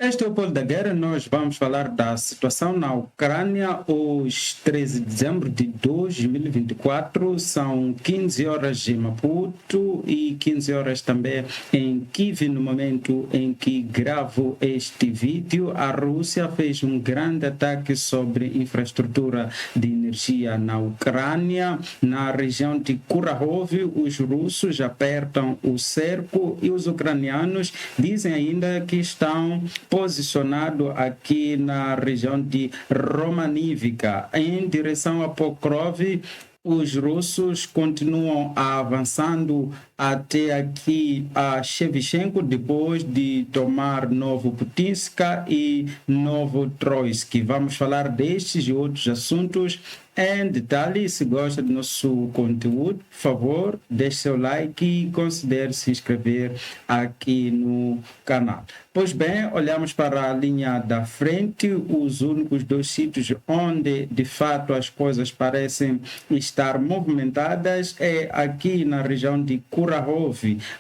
Este é o Polo da Guerra. Nós vamos falar da situação na Ucrânia. Hoje, 13 de dezembro de 2024, são 15 horas em Maputo e 15 horas também em Kiev. No momento em que gravo este vídeo, a Rússia fez um grande ataque sobre infraestrutura de energia na Ucrânia. Na região de Kurakhov, os russos apertam o cerco e os ucranianos dizem ainda que estão posicionado aqui na região de Romanivka, em direção a Pokrov. Os russos continuam avançando até aqui a Shevchenko, depois de tomar Novoputitska e Novotroitsk. Vamos falar destes e outros assuntos em detalhe. Se gosta do nosso conteúdo, por favor, deixe seu like e considere se inscrever aqui no canal. Pois bem, olhamos para a linha da frente, os únicos dois sítios onde de fato as coisas parecem estar movimentadas é aqui na região de Kurakhov.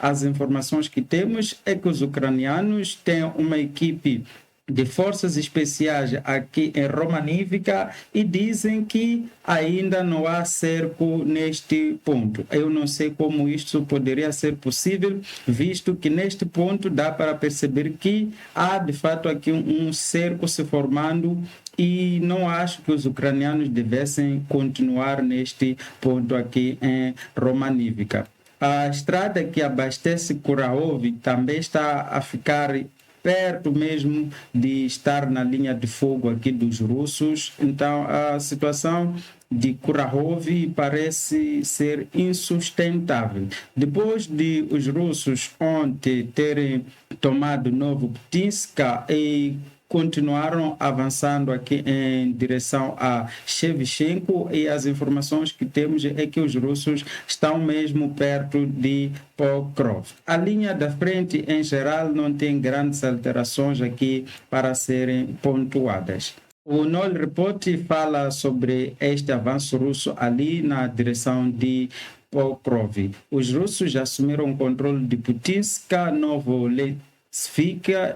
As informações que temos é que os ucranianos têm uma equipe de forças especiais aqui em Romanivka e dizem que ainda não há cerco neste ponto. Eu não sei como isso poderia ser possível, visto que neste ponto dá para perceber que há de fato aqui um cerco se formando e não acho que os ucranianos devessem continuar neste ponto aqui em Romanivka. A estrada que abastece Kurakhov também está a ficar perto mesmo de estar na linha de fogo aqui dos russos. Então a situação de Kurakhov parece ser insustentável. Depois de os russos ontem terem tomado Novoputitska e continuaram avançando aqui em direção a Shevchenko, e as informações que temos é que os russos estão mesmo perto de Pokrov. A linha da frente, em geral, não tem grandes alterações aqui para serem pontuadas. O Noel Report fala sobre este avanço russo ali na direção de Pokrov. Os russos já assumiram o controle de Putitska, Novosivka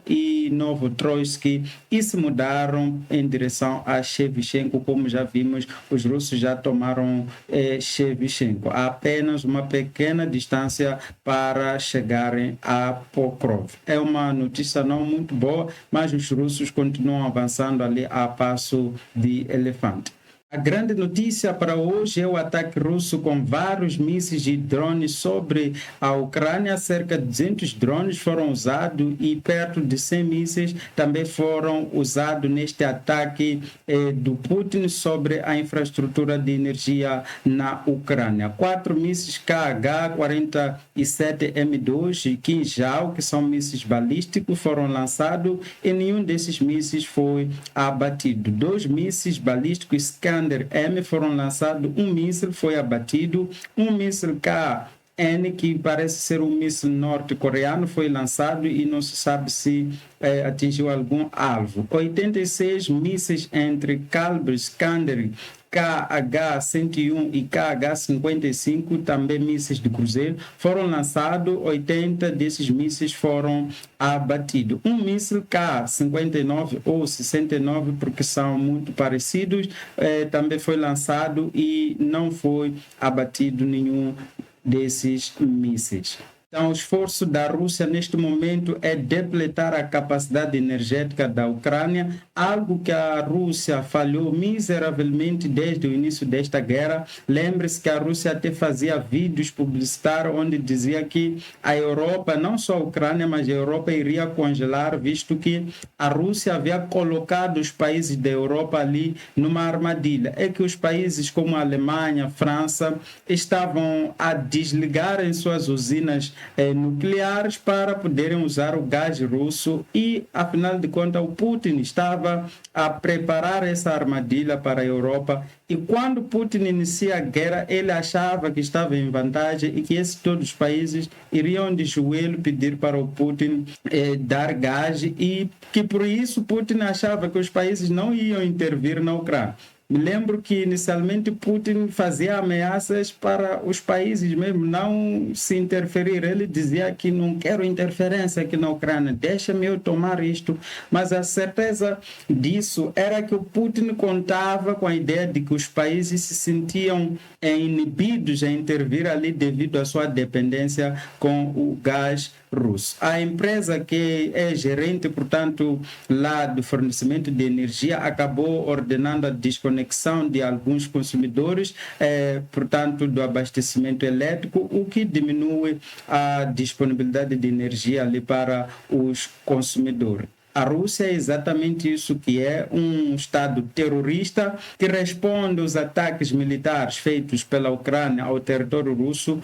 e Novotroitsk e se mudaram em direção a Shevchenko. Como já vimos, os russos já tomaram Shevchenko. Há apenas uma pequena distância para chegarem a Pokrov. É uma notícia não muito boa, mas os russos continuam avançando ali a passo de elefante. A grande notícia para hoje é o ataque russo com vários mísseis e drones sobre a Ucrânia. Cerca de 200 drones foram usados e perto de 100 mísseis também foram usados neste ataque do Putin sobre a infraestrutura de energia na Ucrânia. 4 mísseis KH-47M2 e Kinjal, que são mísseis balísticos, foram lançados e nenhum desses mísseis foi abatido. 2 mísseis balísticos Iskander-M foram lançados, um míssil foi abatido, um míssil KN, que parece ser um míssil norte-coreano, foi lançado e não se sabe se atingiu algum alvo. 86 mísseis entre Kalibr, Iskander, KH-101 e KH-55, também mísseis de cruzeiro, foram lançados. 80 desses mísseis foram abatidos. Um míssil K-59 ou 69, porque são muito parecidos, também foi lançado e não foi abatido nenhum desses mísseis. Então, o esforço da Rússia neste momento é depletar a capacidade energética da Ucrânia, algo que a Rússia falhou miseravelmente desde o início desta guerra. Lembre-se que a Rússia até fazia vídeos publicitários onde dizia que a Europa, não só a Ucrânia, mas a Europa iria congelar, visto que a Rússia havia colocado os países da Europa ali numa armadilha. É que os países como a Alemanha, a França, estavam a desligar em suas usinas nucleares para poderem usar o gás russo e, afinal de contas, o Putin estava a preparar essa armadilha para a Europa. E quando Putin inicia a guerra, ele achava que estava em vantagem e que todos os países iriam de joelho pedir para o Putin dar gás, e que por isso Putin achava que os países não iam intervir na Ucrânia. Me lembro que inicialmente Putin fazia ameaças para os países mesmo não se interferir. Ele dizia que não quero interferência aqui na Ucrânia, deixa-me eu tomar isto. Mas a certeza disso era que o Putin contava com a ideia de que os países se sentiam inibidos a intervir ali devido à sua dependência com o gás russo. A empresa que é gerente, portanto, lá do fornecimento de energia, acabou ordenando a desconexão de alguns consumidores, portanto, do abastecimento elétrico, o que diminui a disponibilidade de energia ali para os consumidores. A Rússia é exatamente isso que é, um Estado terrorista que responde aos ataques militares feitos pela Ucrânia ao território russo,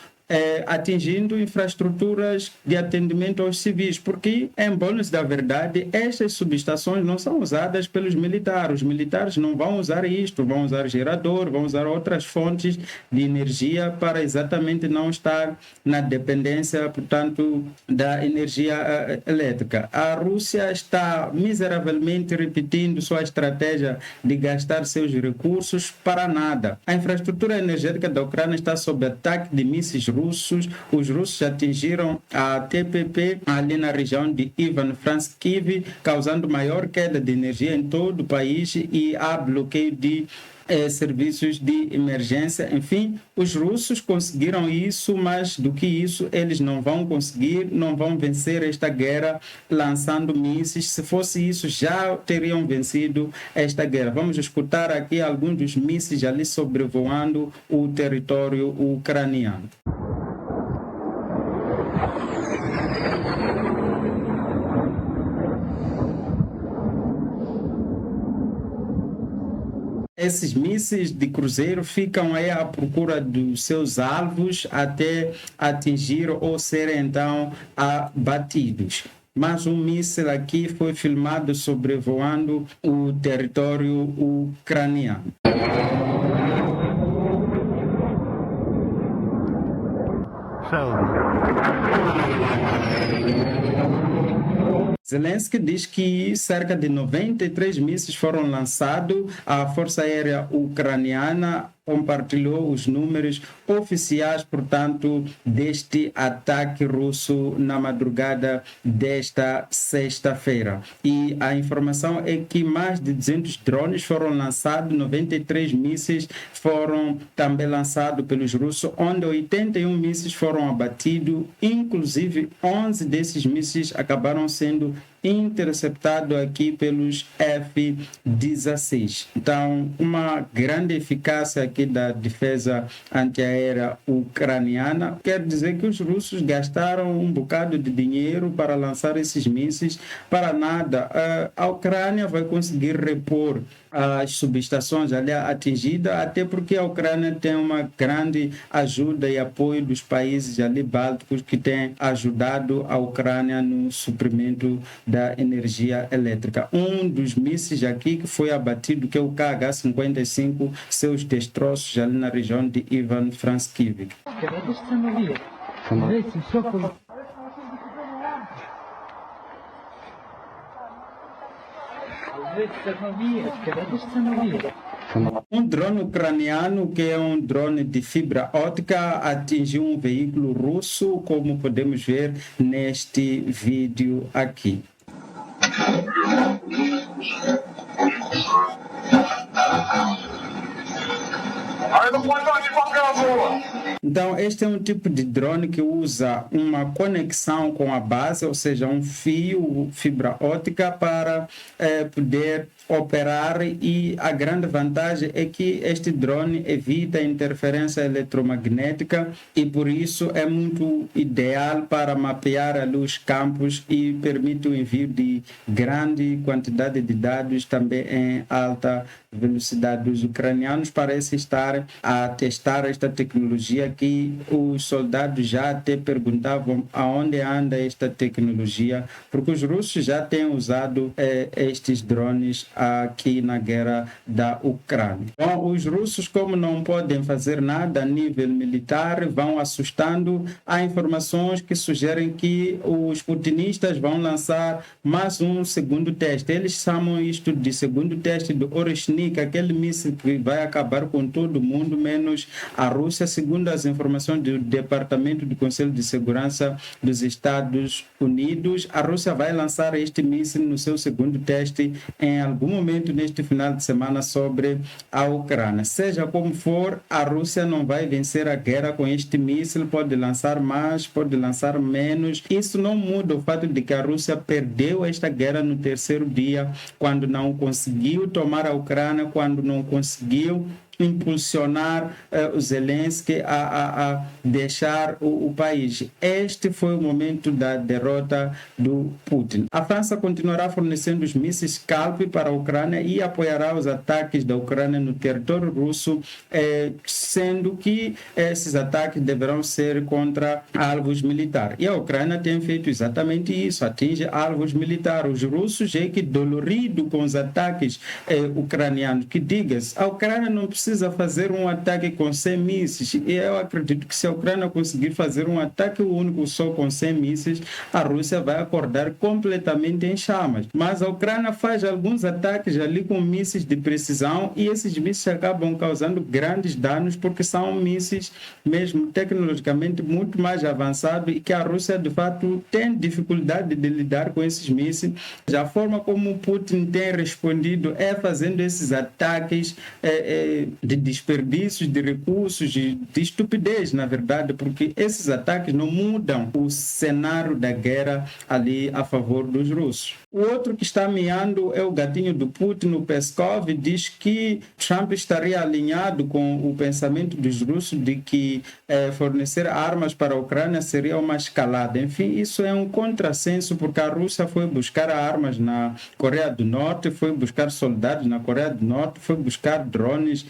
atingindo infraestruturas de atendimento aos civis, porque, em bônus da verdade, estas subestações não são usadas pelos militares. Os militares não vão usar isto, vão usar gerador, vão usar outras fontes de energia para exatamente não estar na dependência, portanto, da energia elétrica. A Rússia está miseravelmente repetindo sua estratégia de gastar seus recursos para nada. A infraestrutura energética da Ucrânia está sob ataque de mísseis russos. Os russos atingiram a TPP ali na região de Ivan-Frankivsk, causando maior queda de energia em todo o país e há bloqueio de serviços de emergência. Enfim, os russos conseguiram isso, mas do que isso eles não vão conseguir, não vão vencer esta guerra lançando mísseis. Se fosse isso, já teriam vencido esta guerra. Vamos escutar aqui alguns dos mísseis ali sobrevoando o território ucraniano. Esses mísseis de cruzeiro ficam aí à procura dos seus alvos até atingir ou serem então abatidos. Mas um míssil aqui foi filmado sobrevoando o território ucraniano. Zelensky diz que cerca de 93 mísseis foram lançados. A Força Aérea Ucraniana compartilhou os números oficiais, portanto, deste ataque russo na madrugada desta sexta-feira. E a informação é que mais de 200 drones foram lançados, 93 mísseis foram também lançados pelos russos, onde 81 mísseis foram abatidos, inclusive 11 desses mísseis acabaram sendo interceptado aqui pelos F-16. Então, uma grande eficácia aqui da defesa antiaérea ucraniana. Quer dizer que os russos gastaram um bocado de dinheiro para lançar esses mísseis para nada. A Ucrânia vai conseguir repor as subestações ali atingidas, até porque a Ucrânia tem uma grande ajuda e apoio dos países ali bálticos que têm ajudado a Ucrânia no suprimento da energia elétrica. Um dos mísseis aqui que foi abatido, que é o KH-55, seus destroços ali na região de Ivan-Frankivsk. Um drone ucraniano, que é um drone de fibra óptica, atingiu um veículo russo, como podemos ver neste vídeo aqui. Então, este é um tipo de drone que usa uma conexão com a base, ou seja, um fio, fibra óptica, para poder operar, e a grande vantagem é que este drone evita interferência eletromagnética e por isso é muito ideal para mapear ali os campos e permite o envio de grande quantidade de dados também em alta velocidade. Os ucranianos parecem estar a testar esta tecnologia Rússia que os soldados já até perguntavam aonde anda esta tecnologia, porque os russos já têm usado estes drones aqui na guerra da Ucrânia. Bom, os russos, como não podem fazer nada a nível militar, vão assustando. Há informações que sugerem que os putinistas vão lançar mais um segundo teste. Eles chamam isto de segundo teste do Oreshnik, aquele míssil que vai acabar com todo mundo, menos a Rússia. Segundo as informações do Departamento do Conselho de Segurança dos Estados Unidos, a Rússia vai lançar este míssil no seu segundo teste em algum momento neste final de semana sobre a Ucrânia. Seja como for, a Rússia não vai vencer a guerra com este míssil, pode lançar mais, pode lançar menos. Isso não muda o fato de que a Rússia perdeu esta guerra no terceiro dia, quando não conseguiu tomar a Ucrânia, quando não conseguiu impulsionar o Zelensky a deixar o país. Este foi o momento da derrota do Putin. A França continuará fornecendo os mísseis Scalp para a Ucrânia e apoiará os ataques da Ucrânia no território russo, sendo que esses ataques deverão ser contra alvos militares. E a Ucrânia tem feito exatamente isso, atinge alvos militares. Os russos é que dolorido com os ataques ucranianos, que diga-se, a Ucrânia não precisa fazer um ataque com 100 mísseis, e eu acredito que se a Ucrânia conseguir fazer um ataque único só com 100 mísseis, a Rússia vai acordar completamente em chamas. Mas a Ucrânia faz alguns ataques ali com mísseis de precisão, e esses mísseis acabam causando grandes danos, porque são mísseis mesmo tecnologicamente muito mais avançados, e que a Rússia de fato tem dificuldade de lidar com esses mísseis. A forma como o Putin tem respondido é fazendo esses ataques de desperdícios de recursos, de estupidez, na verdade, porque esses ataques não mudam o cenário da guerra ali a favor dos russos. O outro que está miando é o gatinho do Putin, o Peskov, diz que Trump estaria alinhado com o pensamento dos russos de que fornecer armas para a Ucrânia seria uma escalada. Enfim, isso é um contrassenso, porque a Rússia foi buscar armas na Coreia do Norte, foi buscar soldados na Coreia do Norte, foi buscar drones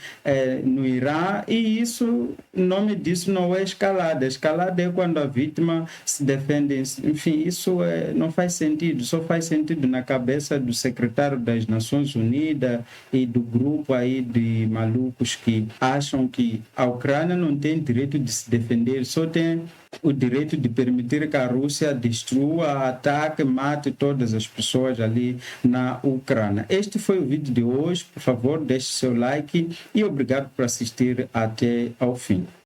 no Irã, e isso, o nome disso não é escalada. Escalada é quando a vítima se defende. Enfim, isso não faz sentido, só faz sentido na cabeça do secretário das Nações Unidas e do grupo aí de malucos que acham que a Ucrânia não tem direito de se defender, só tem o direito de permitir que a Rússia destrua, ataque, mate todas as pessoas ali na Ucrânia. Este foi o vídeo de hoje. Por favor, deixe seu like e obrigado por assistir até ao fim.